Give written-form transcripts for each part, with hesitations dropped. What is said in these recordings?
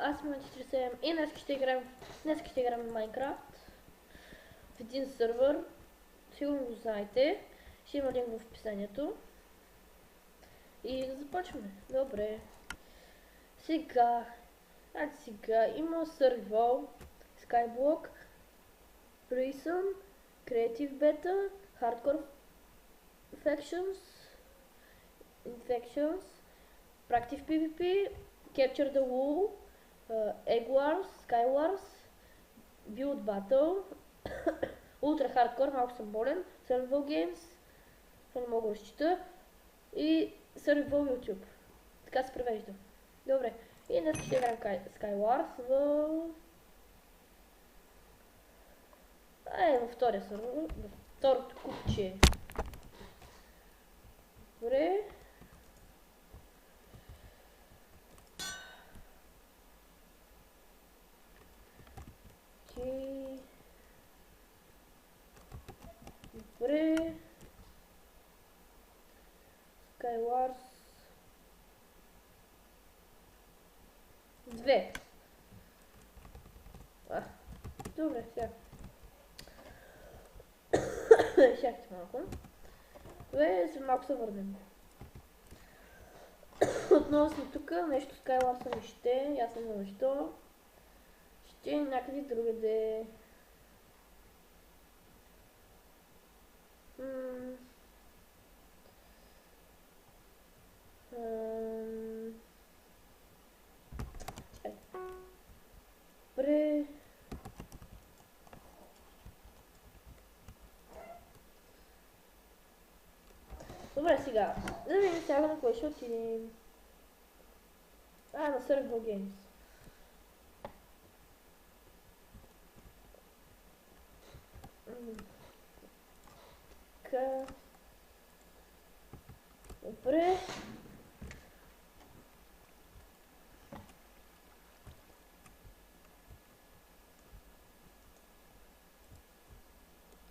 Аз съм на 47 и днес ще играем в Майнкрафт в един сървър. Сигурно го знаете. Ще има линк в описанието. И да започваме. Добре. Сега има Survival, Skyblock, Prison, Creative Beta, Hardcore Infections, Practice PvP, Capture the Wool, Egg Wars, Sky Wars, Build Battle, Ultra Hardcore, малко съм болен, Survival Games, това не мога да разчита, и Survival YouTube. Така се превежда. Добре, и днес ще играем Sky Wars във втория сервер, във второто купче. Добре. Добре. Skywars 2. Добре, сега. Чакайте малко. Добре, след малко се върнем. Отново сме тук, нещо Skywars не ще, аз не знам защо. Ще някъде другаде. Добре. Добре, сега. Да видим сега на кое ще отидем. На Survival Games. Добре.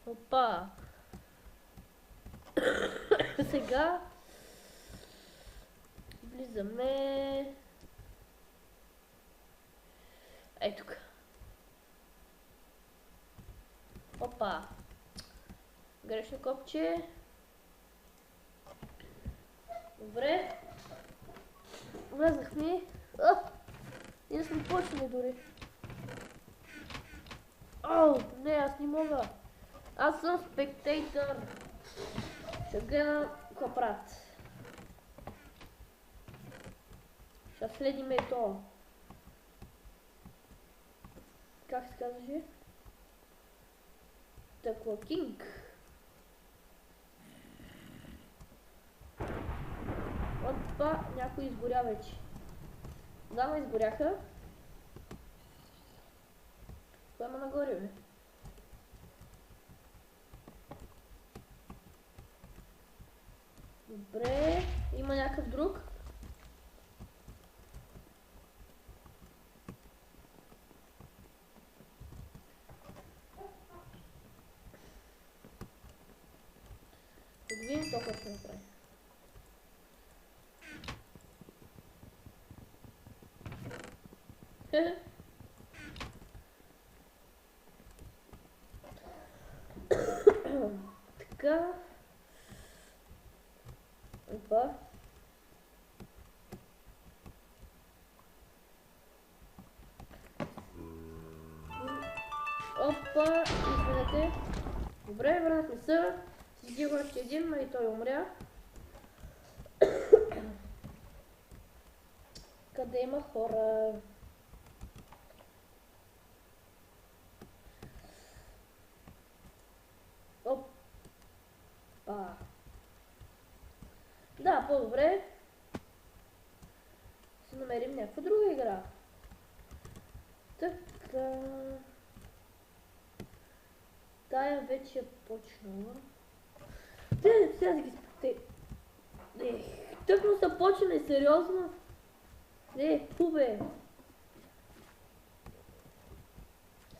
Опа. Сега влизаме. Ей тук. Опа. Грешно копче. Добре. Влезнахме. Ние сме почнали дори. Не, аз не мога. Аз съм спектейтър. Ще гледам какво правят. Ще следиме и то. Как се казваше? Такова Кинг. Опа, някой изгоря вече. Двама изгоряха. Кой има нагоре, бе? Добре, има някакъв друг. Да видим то, което ще направи. Така. Опа. Опа, извинете. Добре, върнахме се. Седи го още един, и той умря. Къде има хора? Опа. Да, по-добре. Ще намерим някаква друга игра. Така. Тая вече е почнала. Сега да ги спите. Тъкно са почнали, сериозно. Хубе.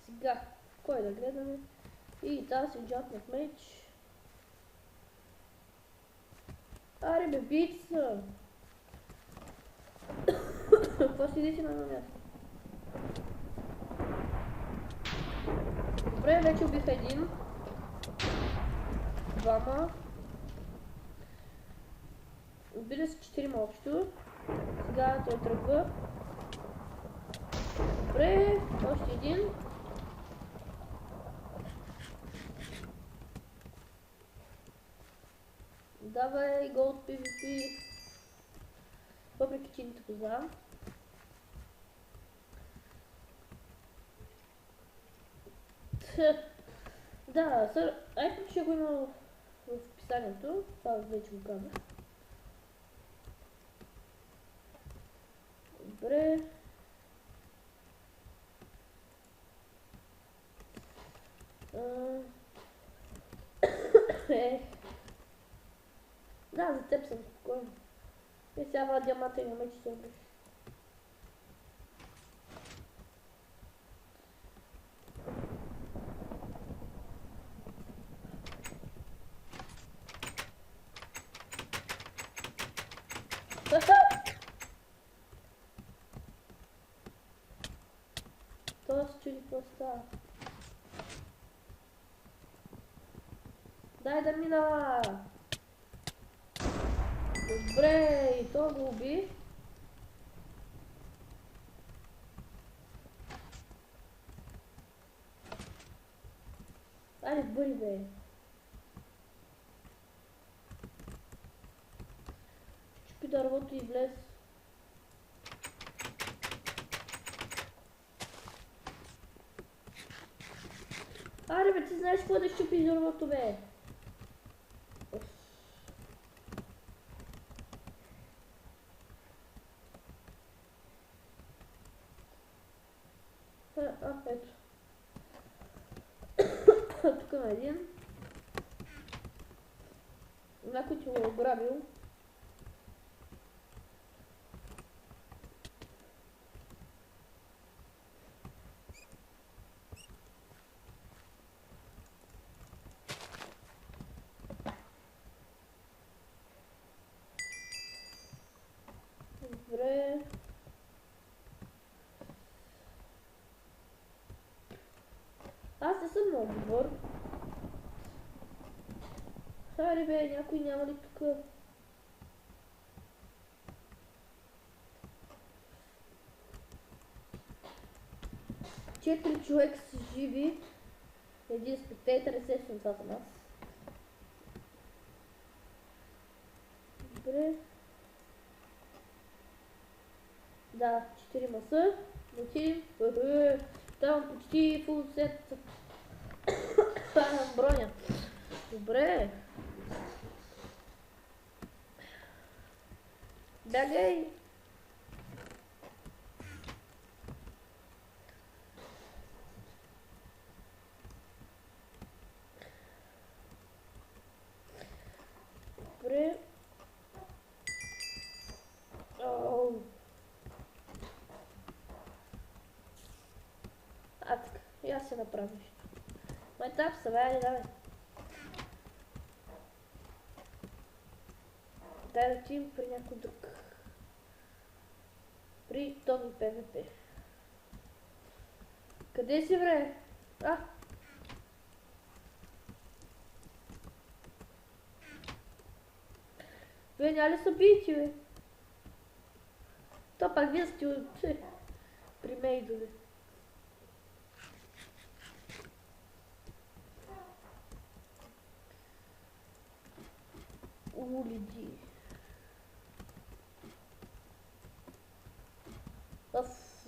Сега, кой да гледаме? И тази джатнат меч. Аре бе, бийте са! Какво седите на едно място? Добре, вече убиха един. Двама. Убили са 4 общо. Сега той тръгва. Добре, още един. Давай, гол от PvP. Въпреки че не те познавам. Да, iPad ще го има в описанието. Това вече го казах. Добре. Да, за теб съм спокойно. И сега диамата има меч се обръща. Това се чуди какво става. Дай да мина! Добре, и то го уби. Айде, бъри бе. Чупи дървото и влез. Аре бе, ти знаеш какво да щупиш дървото бе? Ето. Тук има един. Някой ти го е ограбил. Добре. Аз не съм много добър. Хайде бе, някой няма ли тук? Четири човека са живи. Един спектатор, естествено това съм аз. Добре. Да, 4 маса. Отидем. Там почти фул сет. Броня. Добре. Бягай. Добре. Оу. Така. И аз се направя нещо. Май тап са, бе, давай. Дай да отидем при някой друг. При Тони ПВП. Къде си, бре? Вие няма ли са бити, бе? То пак вие сте при мейдове. Улиди.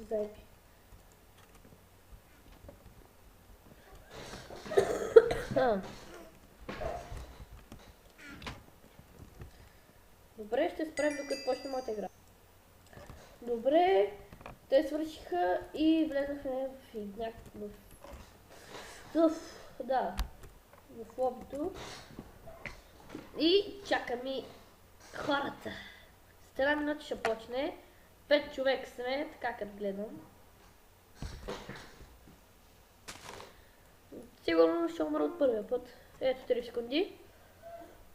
Заеби. Добре, ще спрем докато почне моята игра. Добре, те свършиха и влезнаха в лобито. И чакаме хората. С една минута ще почне. 5 човека сме, така като гледам. Сигурно ще умра от първия път. Ето 3 секунди.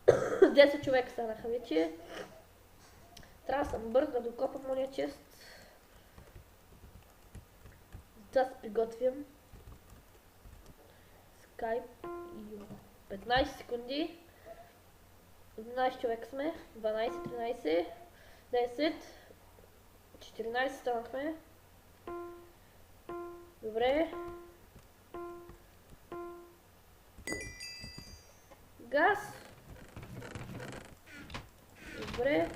10 човека станаха вече. Трябва да съм бърз да докопам моя чест. Аз се приготвям. Skype. 15 секунди. 12 човек сме. 12, 13, 10, 14 станахме. Добре. Газ. Добре.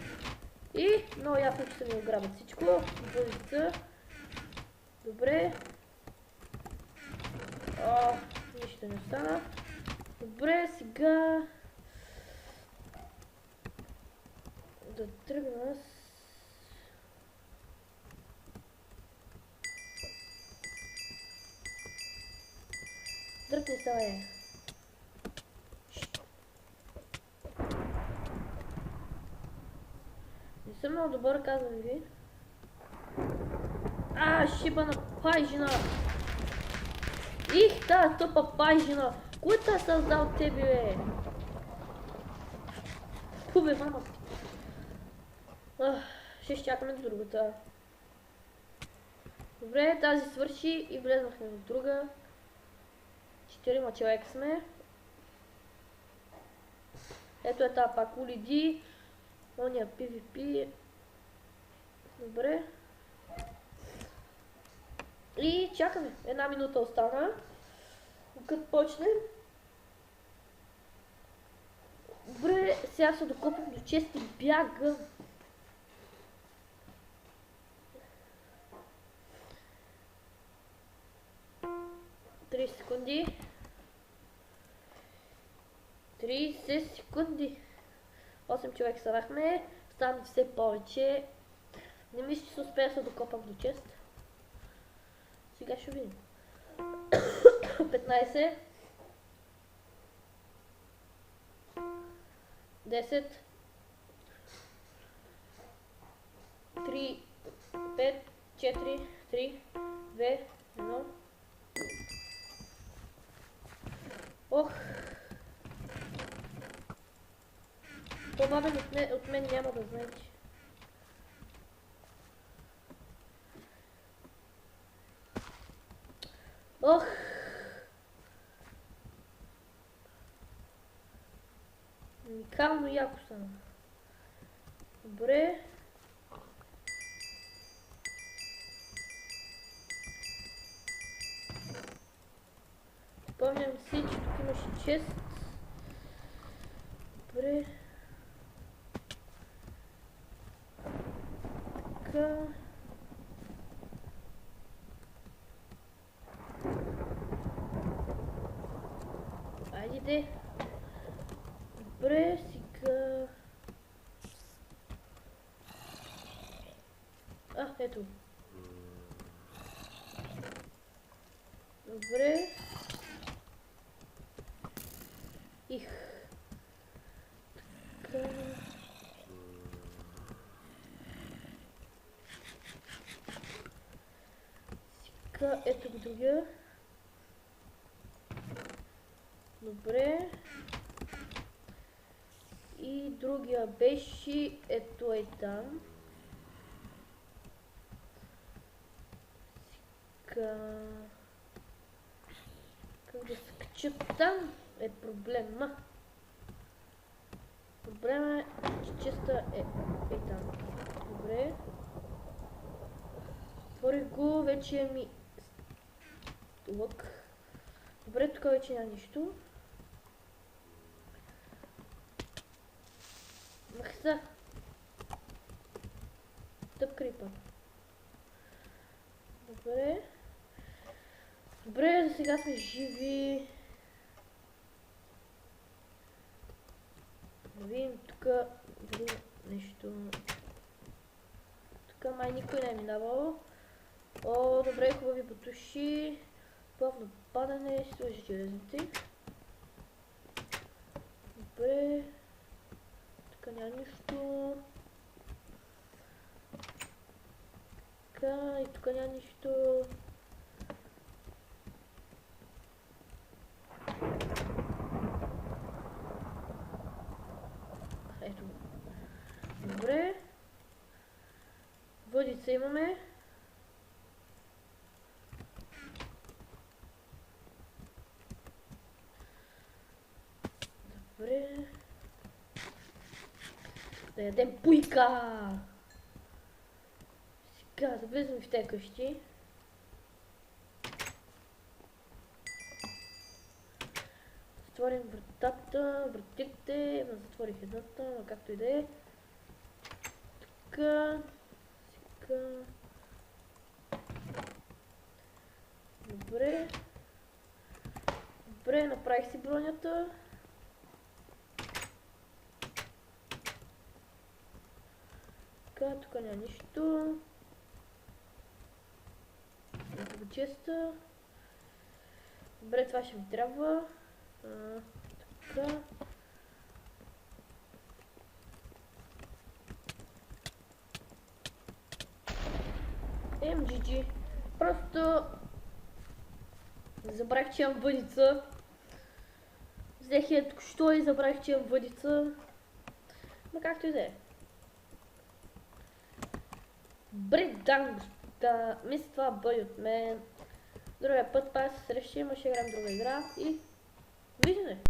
И много ясно, че се ми ограбят всичко. Водица. Добре. Нищо не остана. Добре, сега да тръгна с... Дръпни се, бе. Не съм много добър, казвам ви. Шибана пайжина! Их, тази тъпа пайжина! Кой те създал тебе, бе? Пубе, мама ти! Ще изчакаме до другата. Добре, тази свърши и влезнахме в друга. 4 човека сме. Ето е тази пак улиди. Ония PvP. Добре. И чакаме. 1 минута остана. Като почнем. Добре, сега се докопам до чест и бягам. Секунди. 30 секунди. 8 човека станахме. Ставаме все повече. Не мисля, че се успея да се докопам до чест. Сега ще видим. 15. 10. 3. 5. 4. 3. 2. 1. Ох! По-бавен от мен няма да знаете. Ох! Уникално яко съм. Добре. Спомням си, че тук имаше чест. Добре. Така. Айде. Добре, сега... Ето. Добре. Их. Така. Сега ето го другия. Добре. И другия беше ето е там. Сега... Как да се кача там е проблема. Проблема е, че честа е там. Добре. Отворих го, вече е ми лък. Добре, тук вече няма нищо. Махса. Тъп крипа. Добре. Добре, за сега сме живи. Да видим тук дали нещо. Тук май никой не е минавал. О, добре, хубави бутуши. Плавно падане, сложи железните. Добре. Тук няма нищо. Така, и тук няма нищо. Ето. Добре. Водица имаме. Добре. Да ядем пуйка! Сега да влезем в тези къщи. Затворим вратите, затворих едната, но както и да е. Така, сега. Добре. Добре, направих си бронята. Така, тук няма нищо. Много честа. Добре, това ще ми трябва. Така. MGG. Просто забравих, че имам въдица. Взех я току-що и забравих, че имам въдица. Но както и да е. Добре, да, господа. Мисля, това бъде от мен. Другия път пак се срещаме, ще играем друга игра и виждане.